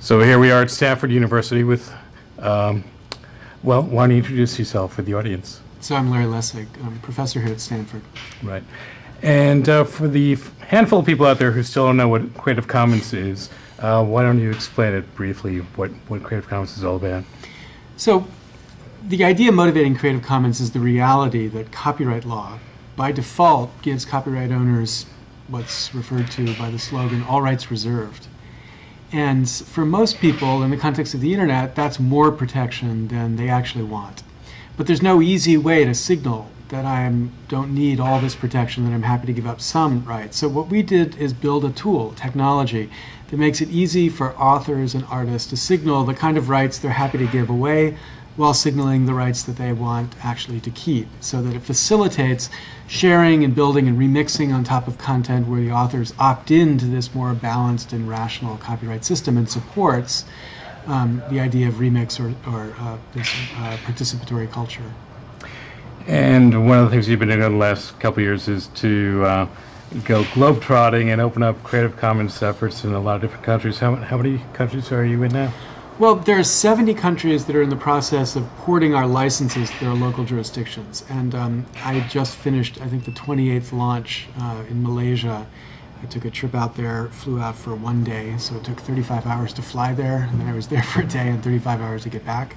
So here we are at Stanford University with, well, why don't you introduce yourself for the audience? So I'm Larry Lessig. I'm a professor here at Stanford. Right. And for the handful of people out there who still don't know what Creative Commons is, why don't you explain it briefly, what Creative Commons is all about? So the idea motivating Creative Commons is the reality that copyright law, by default, gives copyright owners what's referred to by the slogan, all rights reserved. And for most people, in the context of the internet, that's more protection than they actually want. But there's no easy way to signal that I don't need all this protection, that I'm happy to give up some rights. So what we did is build a tool, technology, that makes it easy for authors and artists to signal the kind of rights they're happy to give away while signaling the rights that they want actually to keep, so that it facilitates sharing and building and remixing on top of content where the authors opt into this more balanced and rational copyright system and supports the idea of remix or this participatory culture. And one of the things you've been doing over the last couple of years is to go globetrotting and open up Creative Commons efforts in a lot of different countries. How many countries are you in now? Well, there are 70 countries that are in the process of porting our licenses to their local jurisdictions. And I just finished, I think, the 28th launch in Malaysia. I took a trip out there, flew out for one day, so it took 35 hours to fly there, and then I was there for a day and 35 hours to get back.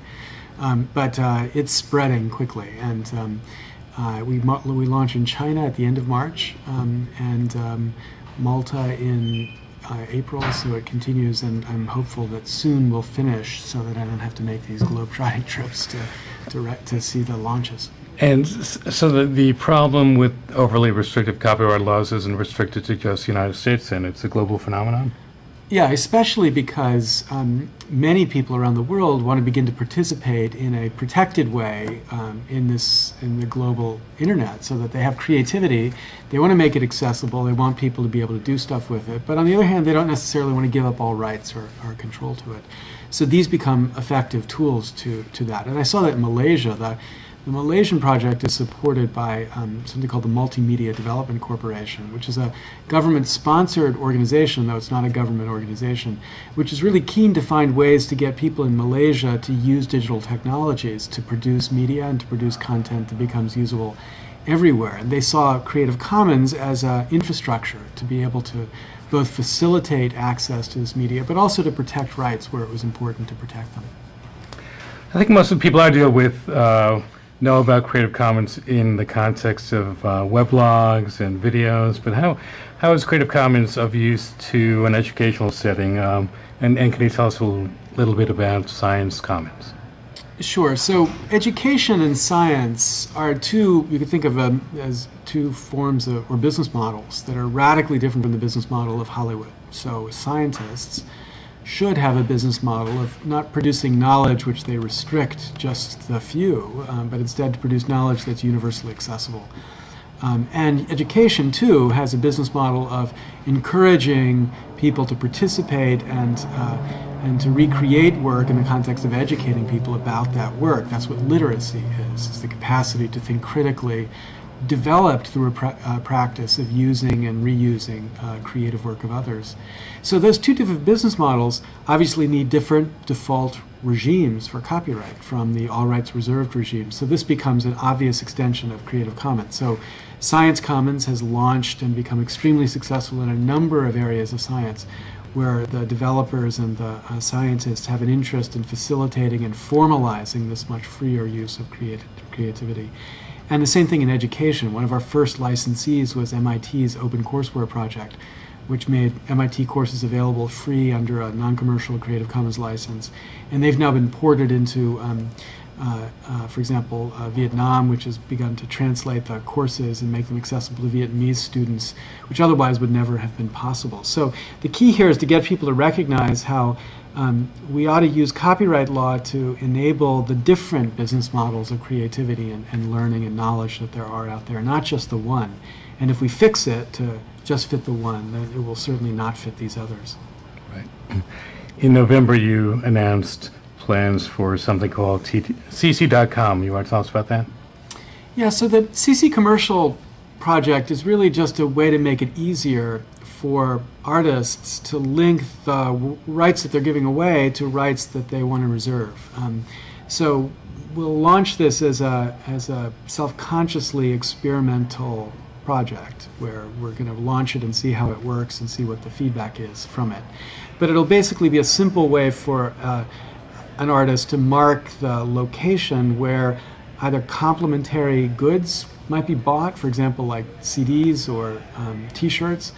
But it's spreading quickly, and we launch in China at the end of March, and Malta in April, so it continues, and I'm hopeful that soon we'll finish so that I don't have to make these globe-trotting trips to see the launches. And so the problem with overly restrictive copyright laws isn't restricted to just the United States, and it's a global phenomenon? Yeah, especially because many people around the world want to begin to participate in a protected way in the global internet, so that they have creativity. They want to make it accessible. They want people to be able to do stuff with it. But on the other hand, they don't necessarily want to give up all rights or control to it. So these become effective tools to that. And I saw that in Malaysia. The Malaysian project is supported by something called the Multimedia Development Corporation, which is a government-sponsored organization, though it's not a government organization, which is really keen to find ways to get people in Malaysia to use digital technologies to produce media and to produce content that becomes usable everywhere. And they saw Creative Commons as an infrastructure to be able to both facilitate access to this media, but also to protect rights where it was important to protect them. I think most of the people I deal with know about Creative Commons in the context of weblogs and videos, but how is Creative Commons of use to an educational setting? And can you tell us a little bit about Science Commons? Sure. So education and science are you could think of them as two forms or business models that are radically different from the business model of Hollywood. So scientists should have a business model of not producing knowledge which they restrict just the few, but instead to produce knowledge that's universally accessible. And education, too, has a business model of encouraging people to participate and to recreate work in the context of educating people about that work. That's what literacy is the capacity to think critically, developed through a practice of using and reusing creative work of others. So those two different business models obviously need different default regimes for copyright from the all rights reserved regime. So this becomes an obvious extension of Creative Commons. So Science Commons has launched and become extremely successful in a number of areas of science where the developers and the scientists have an interest in facilitating and formalizing this much freer use of creativity. And the same thing in education. One of our first licensees was MIT's OpenCourseWare project, which made MIT courses available free under a non-commercial Creative Commons license. And they've now been ported into, for example, Vietnam, which has begun to translate the courses and make them accessible to Vietnamese students, which otherwise would never have been possible. So the key here is to get people to recognize how we ought to use copyright law to enable the different business models of creativity and learning and knowledge that there are out there, not just the one. And if we fix it to just fit the one, then it will certainly not fit these others. Right. In November, you announced plans for something called cc.com. You want to tell us about that? Yeah, so the CC Commercial project is really just a way to make it easier for artists to link the rights that they're giving away to rights that they want to reserve. So we'll launch this as a self-consciously experimental project where we're going to launch it and see how it works and see what the feedback is from it. But it'll basically be a simple way for an artist to mark the location where either complementary goods might be bought, for example, like CDs or T-shirts,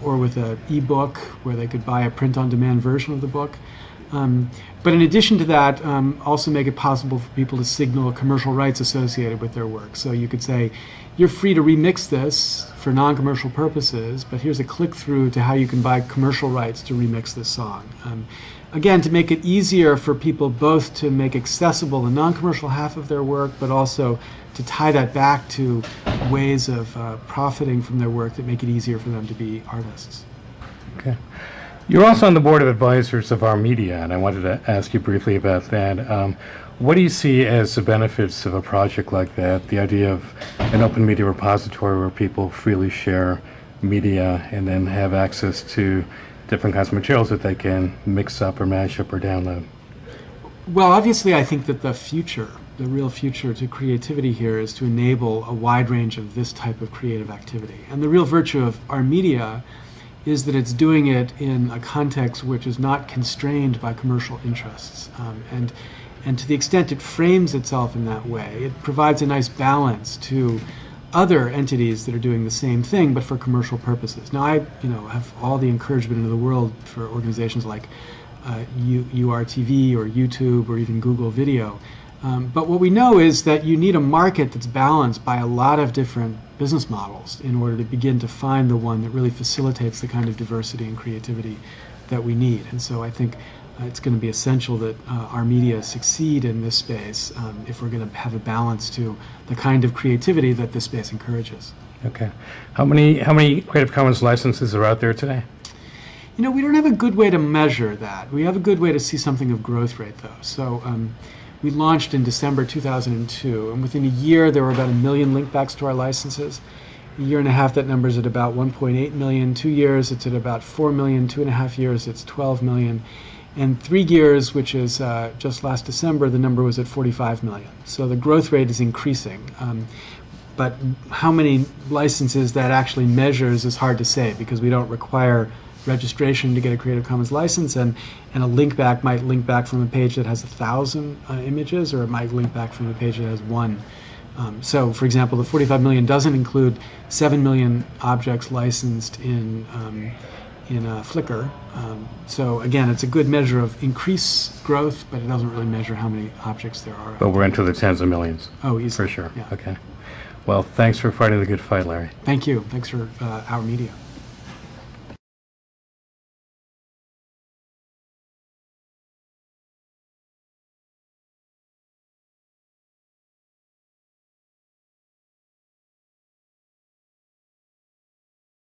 or with an e-book where they could buy a print-on-demand version of the book. But in addition to that, also make it possible for people to signal commercial rights associated with their work. So you could say, you're free to remix this for non-commercial purposes, but here's a click-through to how you can buy commercial rights to remix this song. Again, to make it easier for people both to make accessible the non-commercial half of their work, but also to tie that back to ways of profiting from their work that make it easier for them to be artists. Okay. You're also on the board of advisors of Ourmedia, and I wanted to ask you briefly about that. What do you see as the benefits of a project like that, the idea of an open media repository where people freely share media and then have access to different kinds of materials that they can mix up or mash up or download? Well, obviously, I think that the future, the real future to creativity here is to enable a wide range of this type of creative activity. And the real virtue of Ourmedia is that it's doing it in a context which is not constrained by commercial interests. And to the extent it frames itself in that way, it provides a nice balance to other entities that are doing the same thing but for commercial purposes. Now, I have all the encouragement in the world for organizations like URTV or YouTube or even Google Video. But what we know is that you need a market that's balanced by a lot of different business models in order to begin to find the one that really facilitates the kind of diversity and creativity that we need. And so I think it's going to be essential that Ourmedia succeed in this space if we're going to have a balance to the kind of creativity that this space encourages. Okay. How many Creative Commons licenses are out there today? You know, we don't have a good way to measure that. We have a good way to see something of growth rate, though. So we launched in December 2002, and within a year there were about 1 million linkbacks to our licenses. A year and a half, that number is at about 1.8 million. 2 years, it's at about 4 million. 2.5 years, it's 12 million. And 3 years, which is just last December, the number was at 45 million. So the growth rate is increasing. But how many licenses that actually measures is hard to say because we don't require registration to get a Creative Commons license, and a link back might link back from a page that has 1,000 images, or it might link back from a page that has 1. So, for example, the 45 million doesn't include 7 million objects licensed in Flickr. So again, it's a good measure of increased growth, but it doesn't really measure how many objects there are. But we're into the tens of millions. Oh, easily. For sure. Yeah. Okay. Well, thanks for fighting the good fight, Larry. Thank you. Thanks for Ourmedia.